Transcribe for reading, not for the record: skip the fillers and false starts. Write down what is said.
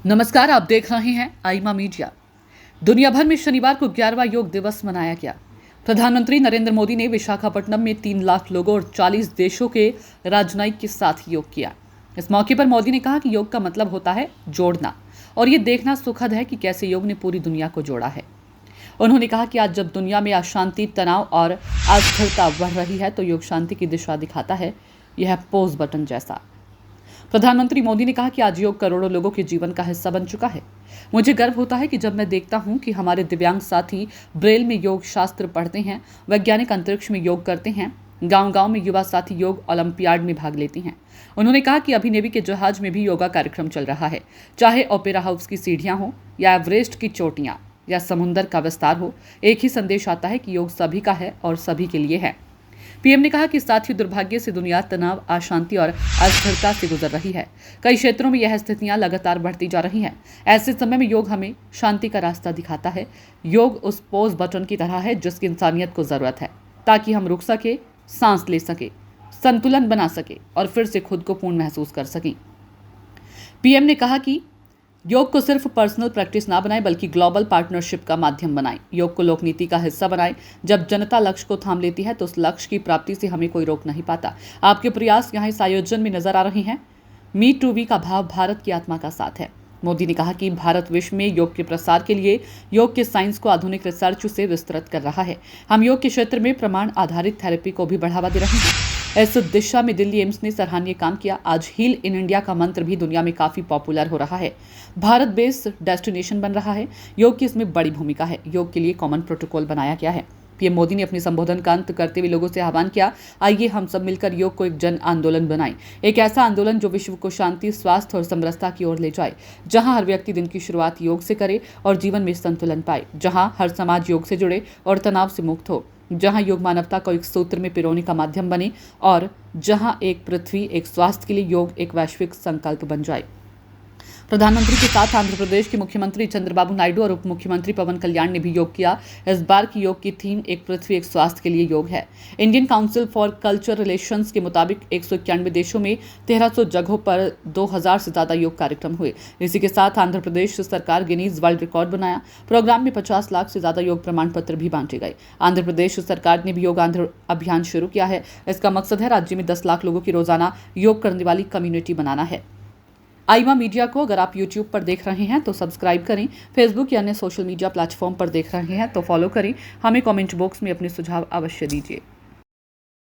नमस्कार, आप देख रहे हैं आईमा मीडिया। दुनिया भर में शनिवार को 11वां योग दिवस मनाया गया। प्रधानमंत्री नरेंद्र मोदी ने विशाखापट्टनम में 3 लाख लोगों और 40 देशों के राजनयिक के साथ योग किया। इस मौके पर मोदी ने कहा कि योग का मतलब होता है जोड़ना, और ये देखना सुखद है कि कैसे योग ने पूरी दुनिया को जोड़ा है। उन्होंने कहा कि आज जब दुनिया में अशांति, तनाव और अस्थिरता बढ़ रही है तो योग शांति की दिशा दिखाता है। यह पॉज बटन जैसा। प्रधानमंत्री मोदी ने कहा कि आज योग करोड़ों लोगों के जीवन का हिस्सा बन चुका है। मुझे गर्व होता है कि जब मैं देखता हूं कि हमारे दिव्यांग साथी ब्रेल में योग शास्त्र पढ़ते हैं, वैज्ञानिक अंतरिक्ष में योग करते हैं, गांव-गांव में युवा साथी योग ओलंपियाड में भाग लेती हैं। उन्होंने कहा कि अभी नेवी के जहाज में भी योगा कार्यक्रम चल रहा है। चाहे ओपेरा हाउस की सीढ़ियां हो या एवरेस्ट की चोटियां या समुद्र का विस्तार हो, एक ही संदेश आता है कि योग सभी का है और सभी के लिए है। पीएम ने कहा कि साथ ही दुर्भाग्य से दुनिया तनाव, अशांति और अस्थिरता से गुजर रही है। कई क्षेत्रों में यह स्थितियां लगातार बढ़ती जा रही हैं। ऐसे समय में योग हमें शांति का रास्ता दिखाता है। योग उस पॉज बटन की तरह है जिसकी इंसानियत को जरूरत है, ताकि हम रुक सके, सांस ले सके, संतुलन बना सके और फिर से खुद को पूर्ण महसूस कर सकें। पीएम ने कहा कि योग को सिर्फ पर्सनल प्रैक्टिस ना बनाएं, बल्कि ग्लोबल पार्टनरशिप का माध्यम बनाएं। योग को लोकनीति का हिस्सा बनाएं। जब जनता लक्ष्य को थाम लेती है तो उस लक्ष्य की प्राप्ति से हमें कोई रोक नहीं पाता। आपके प्रयास यहाँ इस आयोजन में नजर आ रहे हैं। मी टू वी का भाव भारत की आत्मा का साथ है। मोदी ने कहा कि भारत विश्व में योग के प्रसार के लिए योग के साइंस को आधुनिक रिसर्च से विस्तृत कर रहा है। हम योग के क्षेत्र में प्रमाण आधारित थेरेपी को भी बढ़ावा दे रहे हैं। इस दिशा में दिल्ली एम्स ने सराहनीय काम किया। आज हील इन इंडिया का मंत्र भी दुनिया में काफी पॉपुलर हो रहा है। भारत बेस्ड डेस्टिनेशन बन रहा है। योग की इसमें बड़ी भूमिका है। योग के लिए कॉमन प्रोटोकॉल बनाया गया है। पीएम मोदी ने अपने संबोधन का अंत करते हुए लोगों से आह्वान किया, आइए हम सब मिलकर योग को एक जन आंदोलन बनाएं। एक ऐसा आंदोलन जो विश्व को शांति, स्वास्थ्य और समरसता की ओर ले जाए, जहां हर व्यक्ति दिन की शुरुआत योग से करे और जीवन में संतुलन पाए, जहां हर समाज योग से जुड़े और तनाव से मुक्त हो, जहां योग मानवता को एक सूत्र में पिरोने का माध्यम बने और जहां एक पृथ्वी, एक स्वास्थ्य के लिए योग एक वैश्विक संकल्प बन जाए। प्रधानमंत्री के साथ आंध्र प्रदेश के मुख्यमंत्री चंद्रबाबू नायडू और उप मुख्यमंत्री पवन कल्याण ने भी योग किया। इस बार की योग की थीम एक पृथ्वी, एक स्वास्थ्य के लिए योग है। Indian council for culture relations के मुताबिक 191 देशों में 1300 जगहों पर 2000 से ज्यादा योग कार्यक्रम हुए। इसी के साथ आंध्र प्रदेश सरकार गिनीज वर्ल्ड रिकॉर्ड बनाया। प्रोग्राम में 50 लाख से ज्यादा योग प्रमाण पत्र भी बांटे गए। आंध्र प्रदेश सरकार ने भी योग आंध्र अभियान शुरू किया है। इसका मकसद है राज्य में 10 लाख लोगों की रोजाना योग करने वाली कम्युनिटी बनाना है। आईमा मीडिया को अगर आप यूट्यूब पर देख रहे हैं तो सब्सक्राइब करें। फेसबुक या अन्य सोशल मीडिया प्लेटफॉर्म पर देख रहे हैं तो फॉलो करें। हमें कमेंट बॉक्स में अपने सुझाव अवश्य दीजिए।